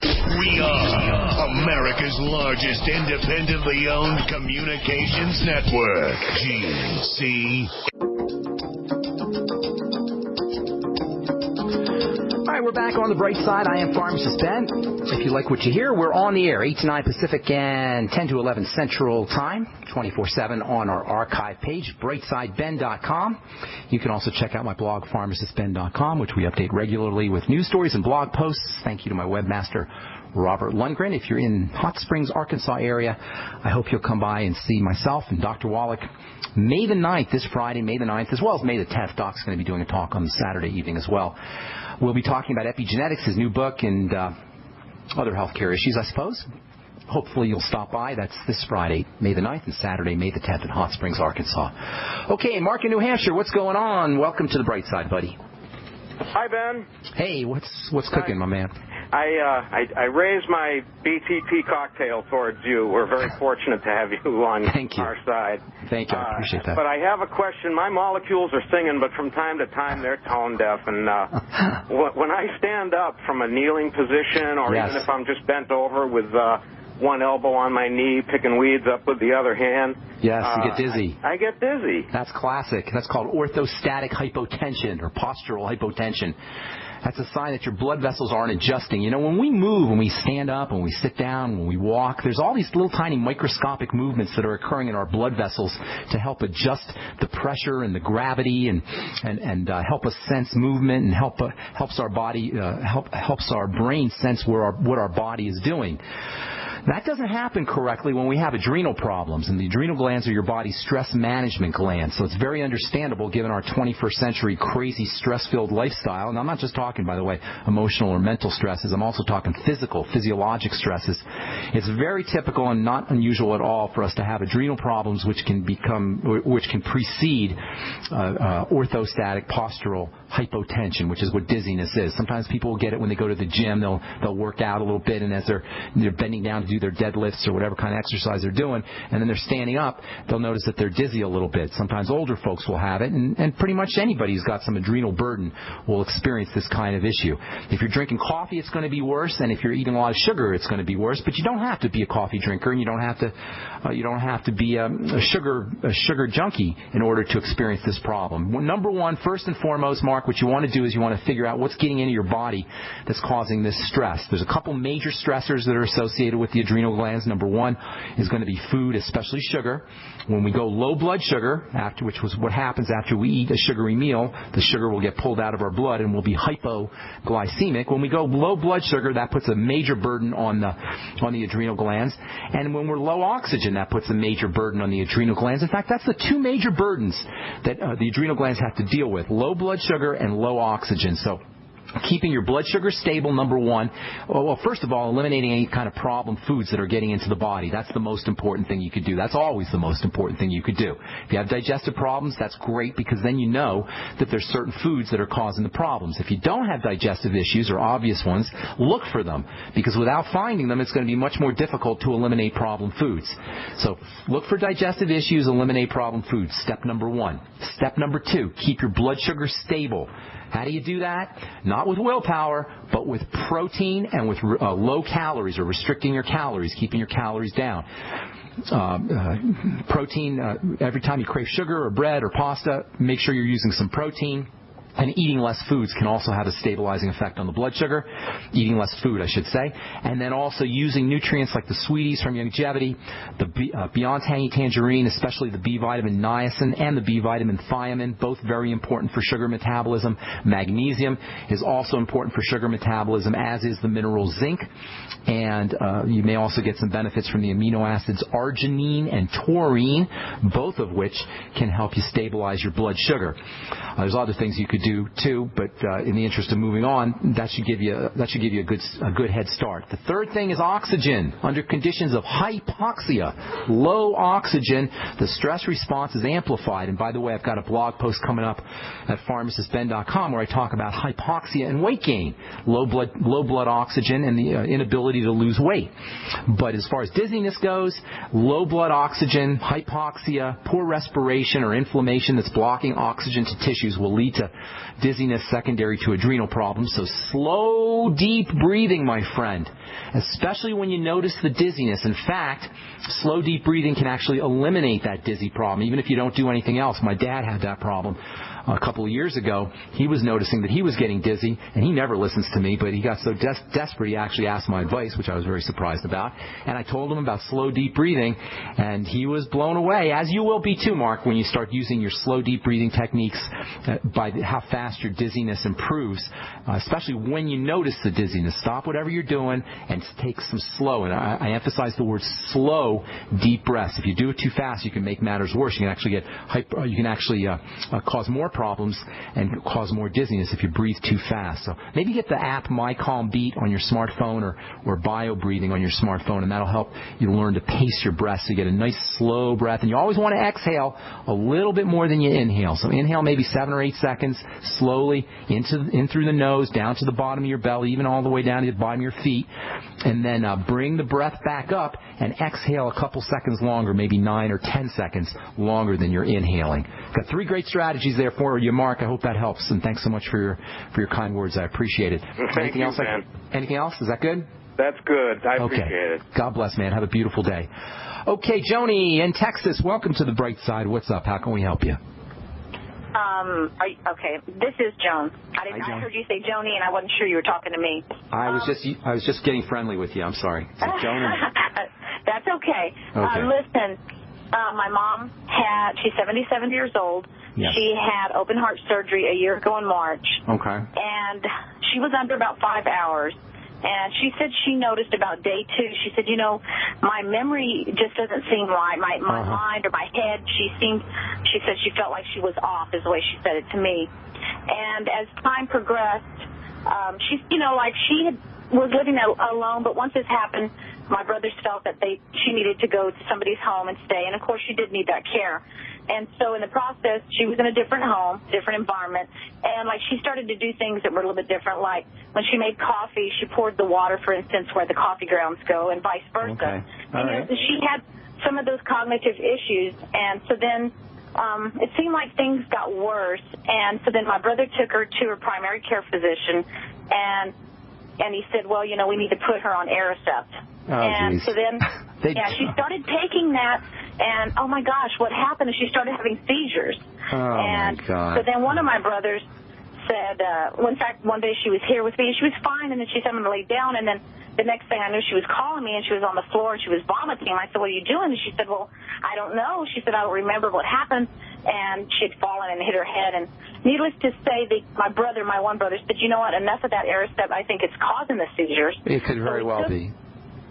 We are America's largest independently owned communications network, GC. All right, we're back on the bright side. I am Pharmacist Ben. If you like what you hear, we're on the air, 8 to 9 Pacific and 10 to 11 Central Time, 24/7 on our archive page, brightsideben.com. You can also check out my blog, pharmacistben.com, which we update regularly with news stories and blog posts. Thank you to my webmaster, Robert Lundgren. If you're in Hot Springs, Arkansas area, I hope you'll come by and see myself and Dr. Wallach May the 9th, this Friday, May the 9th, as well as May the 10th. Doc's going to be doing a talk on Saturday evening as well. We'll be talking about epigenetics, his new book, and other healthcare issues, I suppose. Hopefully you'll stop by. That's this Friday, May the 9th, and Saturday, May the 10th in Hot Springs, Arkansas. Okay, Mark in New Hampshire, what's going on? Welcome to the bright side, buddy. Hi, Ben. Hey, what's cooking, my man? I raised my BTT cocktail towards you. We're very fortunate to have you on our side. Thank you. I appreciate that. But I have a question. My molecules are singing, but from time to time they're tone deaf. And when I stand up from a kneeling position, or even if I'm just bent over with one elbow on my knee, picking weeds up with the other hand. Yes, you get dizzy. I get dizzy. That's classic. That's called orthostatic hypotension or postural hypotension. That's a sign that your blood vessels aren't adjusting. You know, when we move, when we stand up, when we sit down, when we walk, there's all these little tiny microscopic movements that are occurring in our blood vessels to help adjust the pressure and the gravity and help us sense movement and helps our body helps our brain sense what our body is doing. That doesn't happen correctly when we have adrenal problems, and the adrenal glands are your body's stress management glands, so it's very understandable given our 21st century crazy stress-filled lifestyle. And I'm not just talking, by the way, emotional or mental stresses. I'm also talking physiologic stresses. It's very typical and not unusual at all for us to have adrenal problems which can precede orthostatic postural hypotension, which is what dizziness is. Sometimes people will get it when they go to the gym. They'll work out a little bit, and as they're bending down to do their deadlifts or whatever kind of exercise they're doing, and then they're standing up, they'll notice that they're dizzy a little bit. Sometimes older folks will have it, and pretty much anybody who's got some adrenal burden will experience this kind of issue. If you're drinking coffee, it's going to be worse, and if you're eating a lot of sugar, it's going to be worse. But you don't have to be a coffee drinker, and you don't have to be a sugar junkie in order to experience this problem. Well, number one, first and foremost, Mark, what you want to do is you want to figure out what's getting into your body that's causing this stress. There's a couple major stressors that are associated with the adrenal glands. Number one is going to be food, especially sugar. When we go low blood sugar, which was what happens after we eat a sugary meal, the sugar will get pulled out of our blood and we'll be hypoglycemic. When we go low blood sugar, that puts a major burden on the adrenal glands. And when we're low oxygen, that puts a major burden on the adrenal glands. In fact, that's the two major burdens that the adrenal glands have to deal with: low blood sugar and low oxygen. So keeping your blood sugar stable, number one. Well, first of all, eliminating any kind of problem foods that are getting into the body. That's the most important thing you could do. That's always the most important thing you could do. If you have digestive problems, that's great, because then you know that there's certain foods that are causing the problems. If you don't have digestive issues or obvious ones, look for them, because without finding them, it's going to be much more difficult to eliminate problem foods. So look for digestive issues, eliminate problem foods. Step number one. Step number two, keep your blood sugar stable. How do you do that? Not with willpower, but with protein and with low calories, or restricting your calories, keeping your calories down. Protein, every time you crave sugar or bread or pasta, make sure you're using some protein. And eating less foods can also have a stabilizing effect on the blood sugar. Eating less food, I should say. And then also using nutrients like the sweeties from Youngevity, the Beyond Tangy Tangerine, especially the B vitamin niacin and the B vitamin thiamine, both very important for sugar metabolism. Magnesium is also important for sugar metabolism, as is the mineral zinc. And you may also get some benefits from the amino acids arginine and taurine, both of which can help you stabilize your blood sugar. There's other things you could do too, but in the interest of moving on, that should give you a good head start. The third thing is oxygen. Under conditions of hypoxia, low oxygen, the stress response is amplified. And by the way, I've got a blog post coming up at pharmacistben.com where I talk about hypoxia and weight gain, low blood oxygen, and the inability to lose weight. But as far as dizziness goes, low blood oxygen, hypoxia, poor respiration, or inflammation that's blocking oxygen to tissues will lead to dizziness secondary to adrenal problems. So slow, deep breathing, my friend, especially when you notice the dizziness. In fact, slow, deep breathing can actually eliminate that dizzy problem, even if you don't do anything else. My dad had that problem a couple of years ago. He was noticing that he was getting dizzy, and he never listens to me, but he got so desperate he actually asked my advice, which I was very surprised about. And I told him about slow, deep breathing, and he was blown away, as you will be too, Mark, when you start using your slow, deep breathing techniques by how fast your dizziness improves, especially when you notice the dizziness. Stop whatever you're doing and take some slow, and I emphasize the word slow, deep breaths. If you do it too fast, you can make matters worse. You can actually cause more problems and cause more dizziness if you breathe too fast. So maybe get the app My Calm Beat on your smartphone, or bio breathing on your smartphone, and that'll help you learn to pace your breath so you get a nice slow breath. And you always want to exhale a little bit more than you inhale. So inhale maybe 7 or 8 seconds slowly in through the nose, down to the bottom of your belly, even all the way down to the bottom of your feet, and then bring the breath back up and exhale a couple seconds longer, maybe 9 or 10 seconds longer than you're inhaling. Got 3 great strategies there for you, Mark. I hope that helps, and thanks so much for your kind words. I appreciate it. Thank you, man. Anything else? Is that good? That's good. I appreciate it. God bless, man. Have a beautiful day. Okay, Joni in Texas, welcome to the Brightside. What's up? How can we help you? Okay, this is Joan. I heard you say Joni, and I wasn't sure you were talking to me. I was just getting friendly with you. I'm sorry. Is it Joan? That's okay. Listen, my mom she's 77 years old. Yes. She had open heart surgery a year ago in March. Okay. And she was under about 5 hours. And she said she noticed about day 2, she said, my memory just doesn't seem right. My mind or my head, she said she felt like she was off, is the way she said it to me. And as time progressed, she was living alone, but once this happened, my brothers felt that she needed to go to somebody's home and stay. And, of course, she did need that care. And so in the process, she was in a different home, different environment, and, she started to do things that were a little bit different. Like when she made coffee, she poured the water, for instance, where the coffee grounds go, and vice versa. Okay. And she had some of those cognitive issues, and so then it seemed like things got worse. And so then my brother took her to her primary care physician, and he said, well, we need to put her on Aricept. And so then, she started taking that, and oh my gosh, what happened is she started having seizures. Oh, and my God. So then one of my brothers said, in fact, one day she was here with me, and she was fine, and then she said, I'm going to lay down, and then the next thing I knew, she was calling me, and she was on the floor, and she was vomiting. I said, what are you doing? And she said, well, I don't know. She said, I don't remember what happened, and she had fallen and hit her head. And needless to say, my one brother said, you know what, enough of that Aricept. I think it's causing the seizures. It could very well be.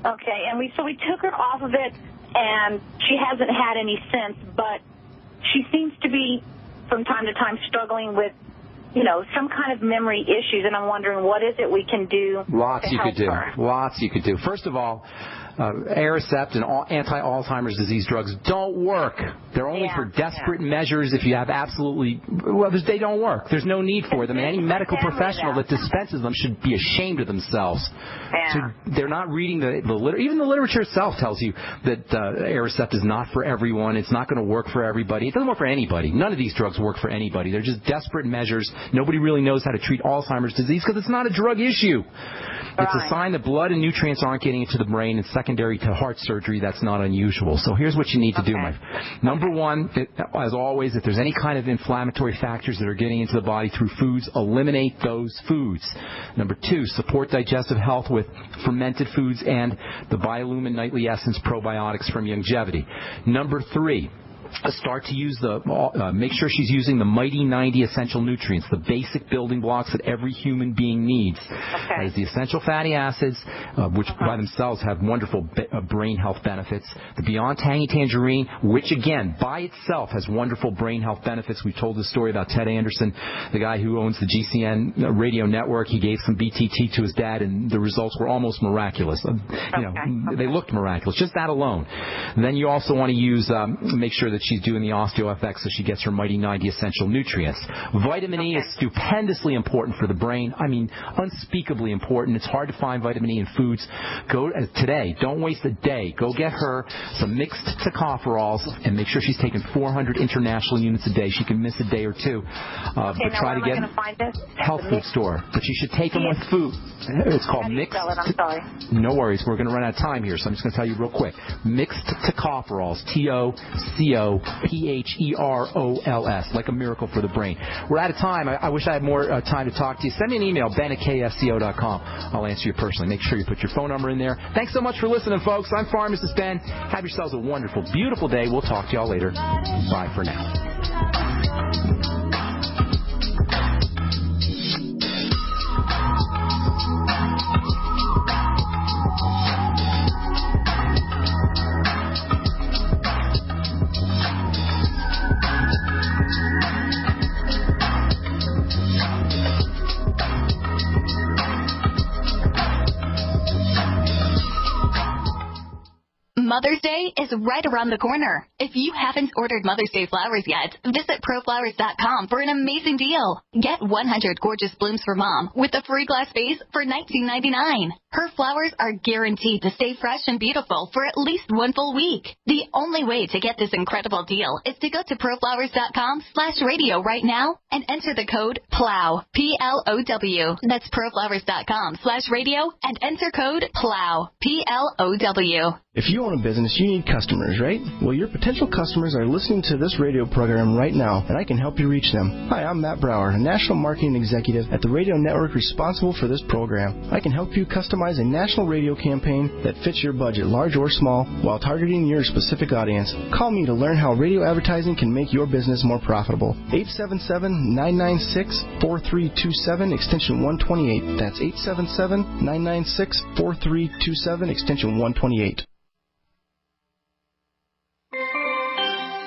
Okay, and we took her off of it, and she hasn't had any since, but she seems to be, from time to time, struggling with, some kind of memory issues, and I'm wondering what is it we can do Lots to you help could do. her. Lots you could do. First of all, Aricept and anti-Alzheimer's disease drugs don't work. They're only for desperate measures if you have they don't work. There's no need for them. And any medical professional that dispenses them should be ashamed of themselves. So they're not reading the literature. Even the literature itself tells you that Aricept is not for everyone. It's not going to work for everybody. It doesn't work for anybody. None of these drugs work for anybody. They're just desperate measures. Nobody really knows how to treat Alzheimer's disease because it's not a drug issue. It's a sign that blood and nutrients aren't getting into the brain, and secondary to heart surgery, that's not unusual. So here's what you need to do, Number one, as always, if there's any kind of inflammatory factors that are getting into the body through foods, eliminate those foods. Number two, support digestive health with fermented foods and the Biolumin Nightly Essence probiotics from Longevity. Number three, start to use make sure she's using the Mighty 90 essential nutrients, the basic building blocks that every human being needs. That is the essential fatty acids, which by themselves have wonderful brain health benefits. The Beyond Tangy Tangerine, which again, by itself has wonderful brain health benefits. We've told the story about Ted Anderson, the guy who owns the GCN radio network. He gave some BTT to his dad, and the results were almost miraculous. They looked miraculous, just that alone. And then you also want to use, make sure that she's doing the OsteoFX so she gets her Mighty 90 essential nutrients. Vitamin E is stupendously important for the brain. I mean, unspeakably important. It's hard to find vitamin E in foods. Go today. Don't waste a day. Go get her some mixed tocopherols and make sure she's taking 400 international units a day. She can miss a day or two. But try to get health food store. But you should take them with food. It's called mixed. I'm sorry. No worries. We're going to run out of time here, so I'm just going to tell you real quick. Mixed tocopherols. TOCOPHEROLS, like a miracle for the brain. We're out of time. I wish I had more time to talk to you. Send me an email, ben@ksco.com. I'll answer you personally. Make sure you put your phone number in there. Thanks so much for listening, folks. I'm Pharmacist Ben. Have yourselves a wonderful, beautiful day. We'll talk to y'all later. Bye for now. Mother's Day is right around the corner. If you haven't ordered Mother's Day flowers yet, visit proflowers.com for an amazing deal. Get 100 gorgeous blooms for Mom with a free glass vase for $19.99. Her flowers are guaranteed to stay fresh and beautiful for at least one full week. The only way to get this incredible deal is to go to proflowers.com/radio right now and enter the code PLOW, P-L-O-W. That's proflowers.com/radio and enter code PLOW, P-L-O-W. If you own a business, you need customers, right? Well, your potential customers are listening to this radio program right now, and I can help you reach them. Hi, I'm Matt Brower, a national marketing executive at the radio network responsible for this program. I can help you customize a national radio campaign that fits your budget, large or small, while targeting your specific audience. Call me to learn how radio advertising can make your business more profitable. 877-996-4327, extension 128. That's 877-996-4327, extension 128.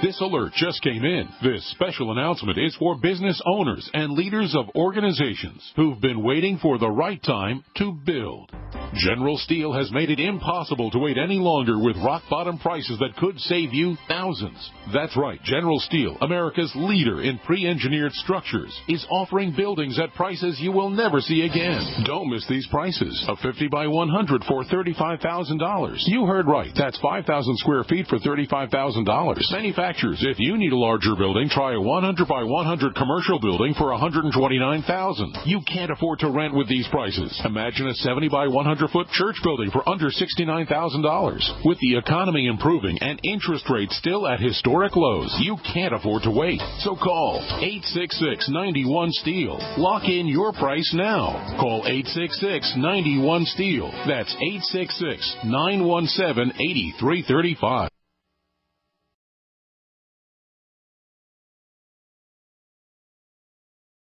This alert just came in. This special announcement is for business owners and leaders of organizations who've been waiting for the right time to build. General Steel has made it impossible to wait any longer with rock-bottom prices that could save you thousands. That's right. General Steel, America's leader in pre-engineered structures, is offering buildings at prices you will never see again. Don't miss these prices. A 50 by 100 for $35,000. You heard right. That's 5,000 square feet for $35,000. Manufacturers, if you need a larger building, try a 100 by 100 commercial building for $129,000. You can't afford to rent with these prices. Imagine a 70 by 100 200-foot church building for under $69,000. With the economy improving and interest rates still at historic lows, you can't afford to wait. So call 866-91-STEEL. Lock in your price now. Call 866-91-STEEL. That's 866-917-8335.